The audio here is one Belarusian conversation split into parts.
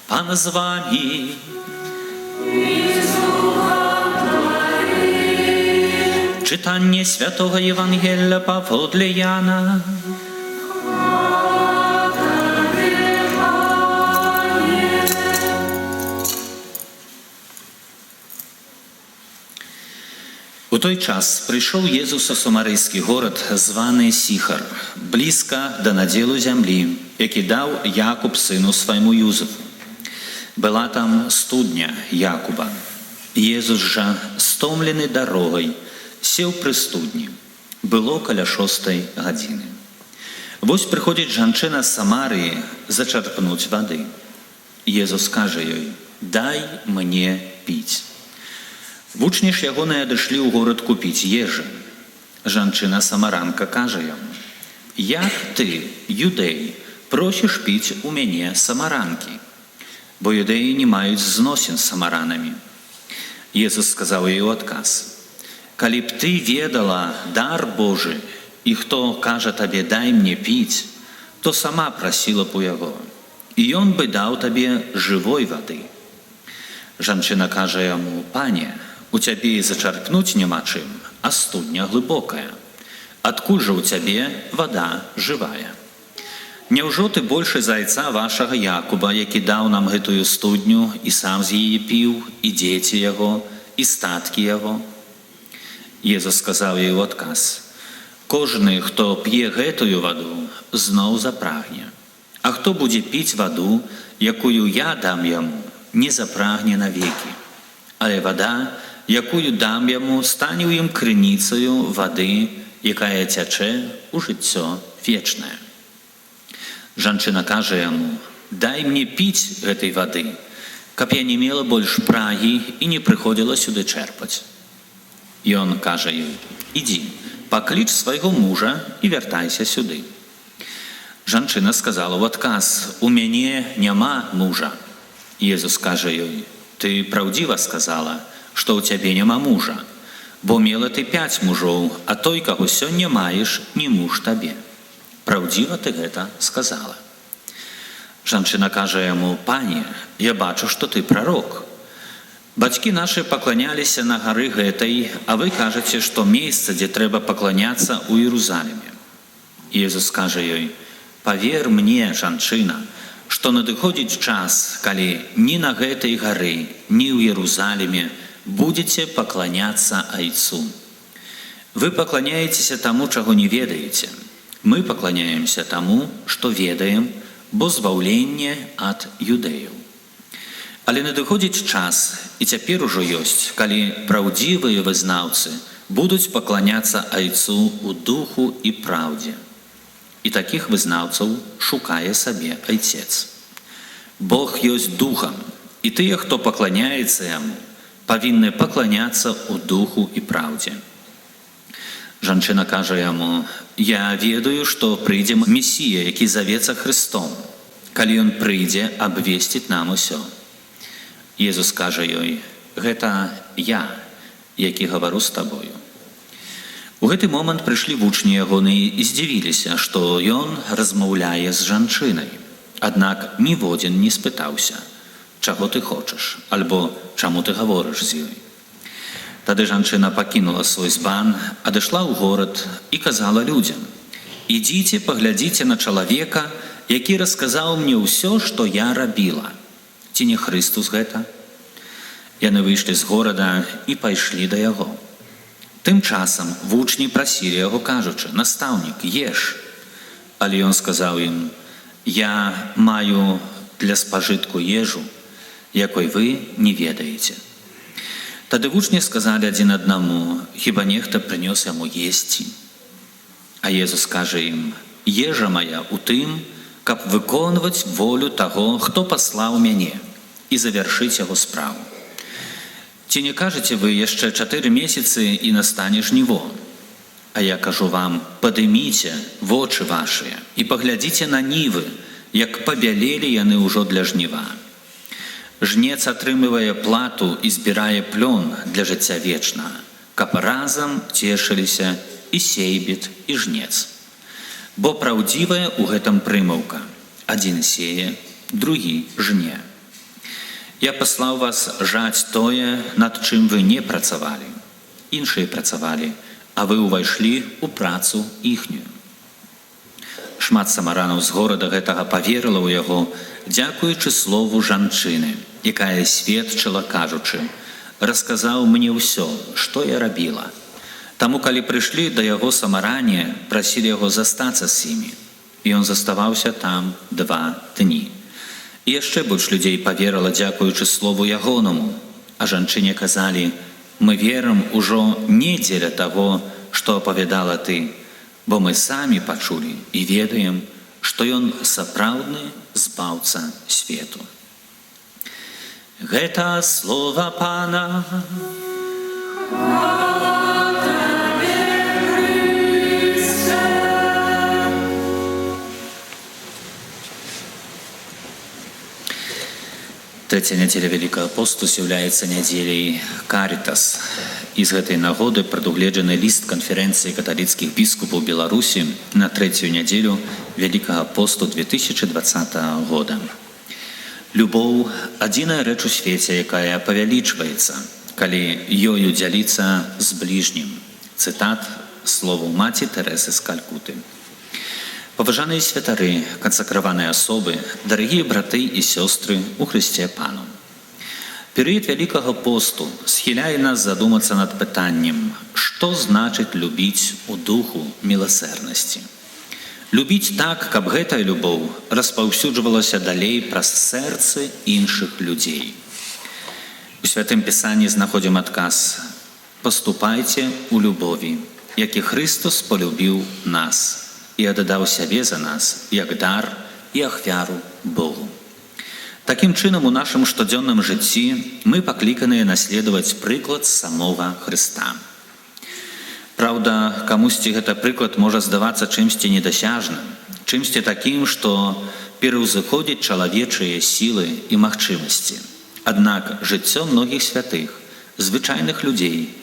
Пан з вами. Читання Святого Євангелія паводле Яна. У той час прийшов Єсус у самарійський город, званий Сіхар, близько до наділу землі, який дав Якуб сину своєму Юзефу. Була там студня Якуба. Єсус же, стомлений дорогою, сів при студні. Було каля 6 години. Вось приходить жанчина з Самарії зачерпнуть води. Єсус каже їй: «Дай мені піць». Вучні ж яго надійшли у город купить ежи. Жанчина самаранка каже йому: «Як ти, юдей, просиш пить у мене самаранки? Бо юдеї не мають зносин з самаранами». Єсус сказав їй у отказ: «Коли б ти ведала дар Божий, і хто каже тобі: дай мені пить, то сама просила б у його, і він би дав тобі живої води». Жанчина каже йому: «Пане, у тебе и зачерпнуть нема чим, а студня глибокая. Откуль же у тебе вода живая? Неужо ти більше зайця вашого Якуба, який дав нам гэтую студню, і сам з її пів, і діти його, і статки його?» Єсус сказав їй у отказ: «Кожний, хто п'є гэтую воду, знов запрагне. А хто буде пить воду, якую я дам йому, не запрагне навеки. Але вода, якую дам йому, стане у їм криницею води, яка тече у життя вічне». Жанчина каже йому: «Дай мені пить гэтай води, каб я не мела больш праги і не приходила сюди черпать». І він каже їй: «Іди, поклич свого мужа і вертайся сюди». Жанчина сказала в отказ: «У мене нема мужа». Єсус каже їй: «Ти правдиво сказала, що у тебе нема мужа, бо мела ти 5 мужов, а той, кого сьогодні маєш, не муж тобі. Правдиво ти гэта сказала». Жанчина каже йому: «Пане, я бачу, що ти пророк. Бацькі наші поклонялися на горы гэтай, а ви кажете, що місце, де треба поклоняться, у Єрусалимі». Єсус каже їй: «Повір мені, жанчина, што надыходзіць час, калі ні на гэтай гары, ні ў Єрусалиме будете поклоняться Айцу. Вы поклоняетеся тому, чего не ведаете. Мы поклоняемся тому, что ведаем, бо збавленне ад юдеев. Але надыходзіць час, і цяпер ужо ёсць, калі праўдзівыя вызнаўцы будуць пакланяцца Айцу у духу і праўдзе. І такіх вызнаўцаў шукае сабе Айцец. Бог ёсць духам, і тыя, хто пакланяецца яму, павінны пакланяцца ў духу і праўдзе». Жанчына кажа яму: «Я ведаю, што прыйдзе Месія, які завецца Христом. Калі ён прыйдзе, абвесціць нам усё». Єсус каже ёй: «Гэта я, які гавару з табою». У гэты момант прыйшлі вучні ягоныя і здзівіліся, што ён размаўляе з жанчынай. Аднак ніводзін не спытаўся: «Чаго ты хочаш?» альбо «Чаму ты гаворыш з ёй?». Тады жанчына пакінула свой збан, адышла ў горад і казала людзям: «Ідзіце, паглядзіце на чалавека, які расказаў мне ўсё, што я рабіла. Ці не Христус гэта?» Яны выйшлі з горада і пайшлі да яго. Тым часам вучні прасілі яго, кажучы: «Настаўнік, еш». Але ён сказаў ім: «Я маю для спажытку ежу, якой вы не ведаеце». Тады вучні сказалі адзін аднаму: «Хіба нехта прынёс яму есці?» А Єсус каже ім: «Ежа моя у тым, каб выконваць волю таго, хто паслаў мяне, і завяршыць яго справу. Ці не кажаце вы: яшчэ 4 месяцы і настане жніво? А я кажу вам: падыміце вочы вашыя і паглядзіце на нівы, як пабялелі яны ўжо для жніва. Жнец атрымлівае плату і збірае плён для жыцця вечнага, каб разам цешыліся і сейбіт, і жнец. Бо праўдзівая ў гэтым прымаўка: адзін сее, другі жне. Я паслаў вас жаць тое, над чым вы не працавалі. Іншыя працавалі, а вы ўвайшлі ў працу іхнюю. Шмат самаранаў з горада гэтага паверыла ў яго, дзякуючы слову жанчыны, якая сведчыла, кажучы: «Расказаў мне ўсё, што я рабіла». Таму, калі прыйшлі да яго самаране, прасілі яго застацца з імі. І ён заставаўся там 2 дні. І яшчэ больш людзей паверыла, дзякуючы слову ягонаму. А жанчыне казалі: «Мы верым ужо не дзеля таго, што апавядала ты, бо мы самі пачулі і ведаем, што ён сапраўдны збаўца свету». Гэта слова Пана. Трэця нядзеля Вялікага посту з'яўляецца нядзеляй Карітас. І з гэтай нагоды прадугледжаны ліст канферэнцыі каталіцкіх біскупаў Беларусі на трэцюю нядзелю Вялікага посту 2020 года. Любоў – адзіная рэч у свеце, якая павялічваецца, калі ёю дзяліцца з бліжнім. Цытат словаў маці Тэрэзы з Калькуты. Паважаныя святары, кансакраваныя асобы, дарагія браты і сёстры ў Хрысце Пану. Перыяд Вялікага посту схіляе нас задумацца над пытаннем, што значыць любіць у духу міласэрнасці. Любіць так, каб гэтая любоў распаўсюджвалася далей праз сэрцы іншых людзей. У Святым Пісанні знаходзім адказ: «Паступайце ў любові, як і Хрыстос полюбіў нас і аддаў сябе за нас, як дар і ахвяру Богу». Такім чынам, у нашым штодзённым жыцці мы пакліканыя наследаваць прыклад самога Хрыста. Праўда, камусьці гэта прыклад можа здавацца чымсьці недасяжным, чымсьці такім, што пераўзыходзіць чалавечыя сілы і магчымасці. Аднак жыццё многіх святых, звычайных людзей,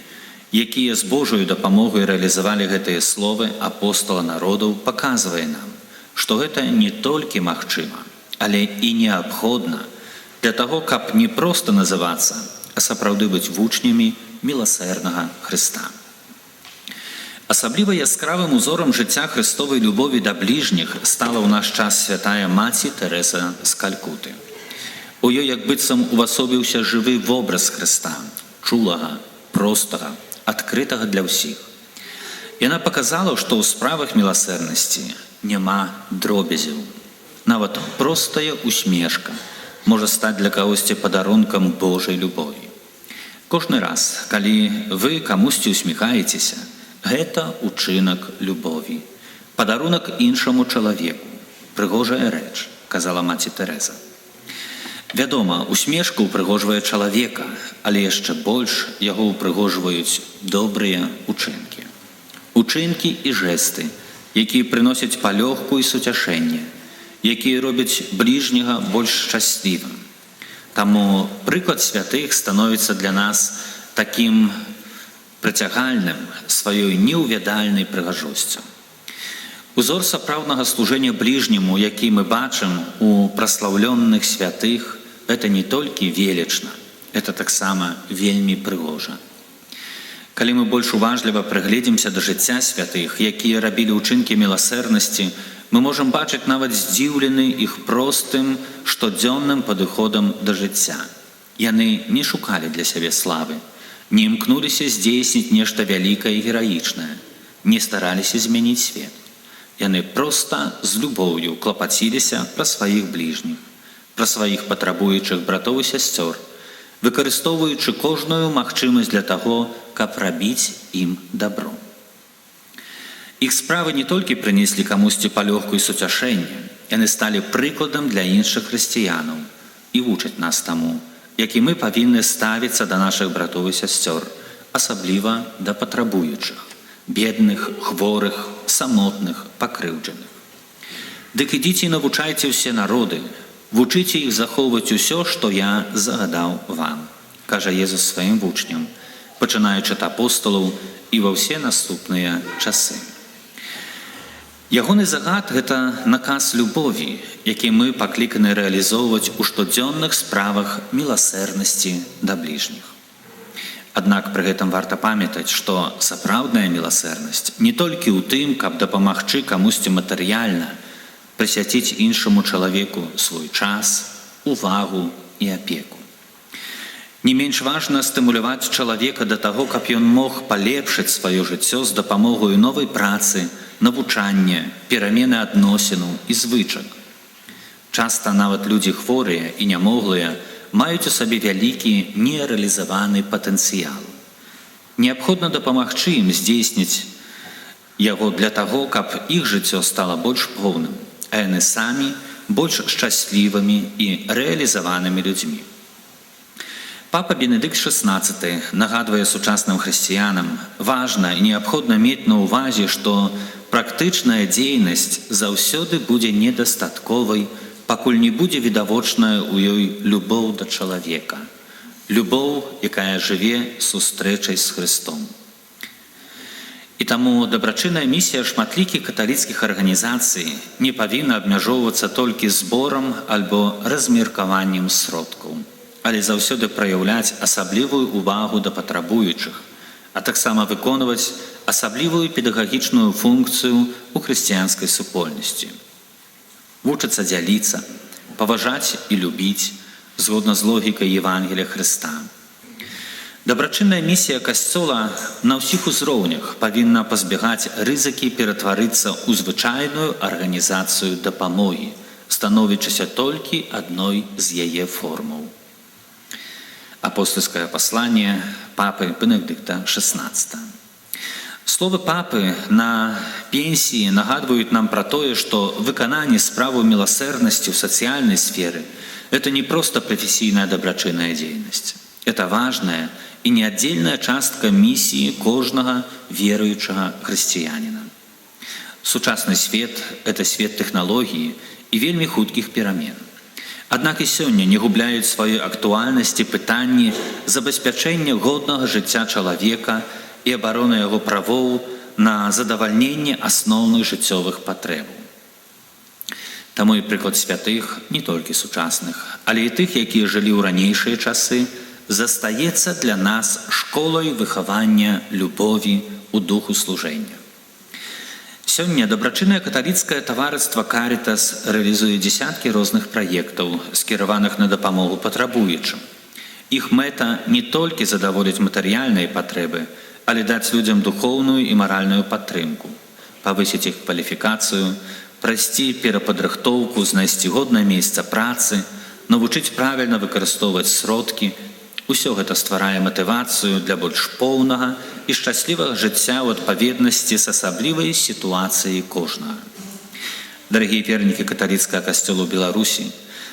якія з Божою дапамогай рэалізавалі гэтыя словы апостала народаў, паказвае нам, што гэта не толькі магчыма, але і неабходна для таго, каб не проста называцца, а сапраўды быць вучнямі міласэрнага Хрыста. Асабліва яскравым узорам жыцця Хрыстовай любові да бліжніх стала ў наш час святая маці Тэрэза з Калькуты. У ёй як быццам увасобіўся жывы вобраз Хрыста, чулага, простага, адкрытага для ўсіх. Яна паказала, што ў справах міласэрнасці няма дробязяў. Нават простая усмешка можа стаць для кагосьці падарункам Божай любові. Кожны раз, калі вы камусьці усміхаецеся, гэта учынак любові, падарунак іншаму чалавеку, прыгожая рэч, казала маці Тэрэза. Вядома, усмешка ўпрыгожвае чалавека, але яшчэ больш яго ўпрыгожваюць добрыя учынкі. Учынкі і жэсты, якія прыносяць палёгку і суцяшэнне, якія робяць бліжняга больш шчаслівым. Таму прыклад святых становіцца для нас такім прыцягальным сваёй неўвядальнай прыгажосцю. Узор сапраўднага служэння бліжняму, які мы бачым у праслаўлённых святых, гэта не толькі велічна, гэта таксама вельмі прыгожа. Калі мы больш уважліва прыгледзімся да жыцця святых, якія рабілі ўчынкі міласэрнасці, мы можам бачыць нават здзіўлены іх простым, штодзённым падыходам да жыцця. Яны не шукалі для сябе славы, не імкнуліся здзейсніць нешта вялікае і гераічнае, не стараліся змяніць свет. Яны проста з любоўю клапаціліся пра сваіх бліжніх, пра сваіх патрабуючых братоў і сясцёр, выкарыстоўваючы кожную магчымасць для таго, каб рабіць ім дабро. Іх справы не толькі прынеслі камусьці палёгку і суцяшэнне, яны сталі прыкладам для іншых хрысціянаў і вучаць нас таму, які мы павінны ставіцца да нашых братоў і сясцёр, асабліва да патрабуючых, бедных, хворых, самотных, пакрыўджаных. Дык ідзіце і навучайце ўсе народы, вучыце іх захоўваць усё, што я загадаў вам, кажа Езус сваім вучням, пачынаючы ад апосталаў і ва ўсе наступныя часы. Ягоны загад – гэта наказ любові, які мы пакліканы рэалізоўваць у штодзённых справах міласэрнасці да бліжніх. Аднак пры гэтым варта памятаць, што сапраўдная міласэрнасць не толькі ў тым, каб дапамагчы камусьці матэрыяльна, прысвяціць іншаму чалавеку свой час, увагу і апеку. Не менш важна стымуляваць чалавека да таго, каб ён мог палепшыць сваё жыццё з дапамогаю новай працы, навучання, перамены адносінаў і звычак. Часта нават людзі хворыя і нямоглыя маюць у сабе вялікі нерэалізаваны патэнцыял. Неабходна дапамагчы ім здзейсніць яго для таго, каб іх жыццё стала больш поўным, а яны самі больш шчаслівымі і рэалізаванымі людзьмі. Папа Бенедыкт XVI нагадвае сучасным хрысціянам, важна і неабходна мець на ўвазе, што практычная дзейнасць заўсёды будзе недастатковай, пакуль не будзе відавочная ў ёй любоў да чалавека. Любоў, якая жыве сустрэчай з Хрыстом. І таму дабрачынная місія шматлікіх каталіцкіх арганізацый не павінна абмяжоўвацца толькі зборам альбо размеркаваннем сродкаў, але заўсёды праяўляць асаблівую ўвагу да патрабуючых, а таксама выконваць асаблівую педагагічную функцыю ў хрысціянскай супольнасці. Вучыцца дзяліцца, паважаць і любіць, згодна з логікай Евангелія Хрыста. Дабрачынная місія Касцёла на ўсіх узроўнях павінна пазбегаць рызыкі ператварыцца ў звычайную арганізацыю дапамогі, становячыся толькі адной з яе формаў. Апостольскае пасланне папы Бенедыкта XVI. Словы папы на пенсіі нагадваюць нам пра тое, што выкананне справы міласэрнасці ў сацыяльнай сферы – это не проста прафесійная дабрачынная дзейнасць. Это важная і неаддзельная частка місіі кожнага веруючага хрысціяніна. Сучасны свет – это свет тэхналогіі і вельмі хуткіх перамен. Аднак і сёння не губляюць сваёй актуальнасці пытанні забеспячэння годнага жыцця чалавека і абароны яго правоў на задавальненне асноўных жыццёвых патрэбаў. Таму і прыклад святых, не толькі сучасных, але і тых, якія жылі ў ранейшыя часы, застаецца для нас школай выхавання любові ў духу служэння. Сёння дабрачыннае каталіцкае таварыства «Карітас» рэалізуе дзесяткі розных праектаў, скіраваных на дапамогу патрабуючым. Іх мэта не толькі задаволіць матэрыяльныя патрэбы, але даць людзям духоўную і маральную падтрымку, павысіць іх кваліфікацыю, прайсці перападрыхтоўку, знайсці годнае месца працы, навучыць правільна выкарыстоўваць сродкі. Усё гэта стварае матывацыю для больш поўнага і шчаслівага жыцця ў адпаведнасці з асаблівай сітуацыяй кожнага. Дарагія вернікі каталіцкага касцёла ў Беларусі,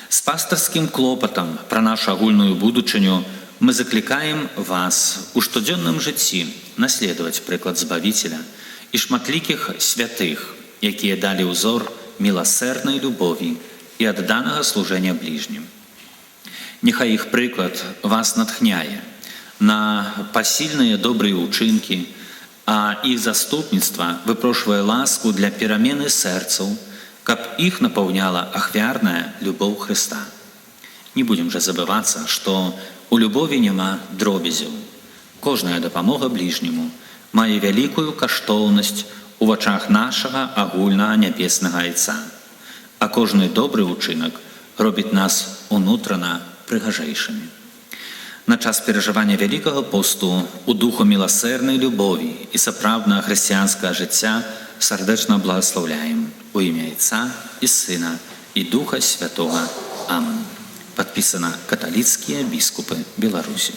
з пастырскім клопатам пра нашу агульную будучыню мы заклікаем вас у штодзённым жыцці наследаваць прыклад Збавіцеля і шматлікіх святых, якія далі ўзор міласэрнай любові і адданага служэння бліжнім. Няхай іх прыклад вас натхняе на пасільныя добрыя ўчынкі, а іх заступніцтва выпрошвае ласку для перамены сэрцаў, каб іх напаўняла ахвярная любоў Хрыста. Не будзем жа забывацца, што у любові няма дробязяў. Кожная дапамога бліжняму мае вялікую каштоўнасць у вачах нашага агульнага нябеснага Айца, а кожны добры ўчынак робіць нас унутрана прыгажэйшымі. На час перажывання Вялікага посту у духу міласэрнай любові і сапраўднага хрысціянскага жыцця сардэчна благаслаўляем у імя Айца і Сына і Духа Святога. Амэн. Падпісана каталіцкія біскупы Беларусі.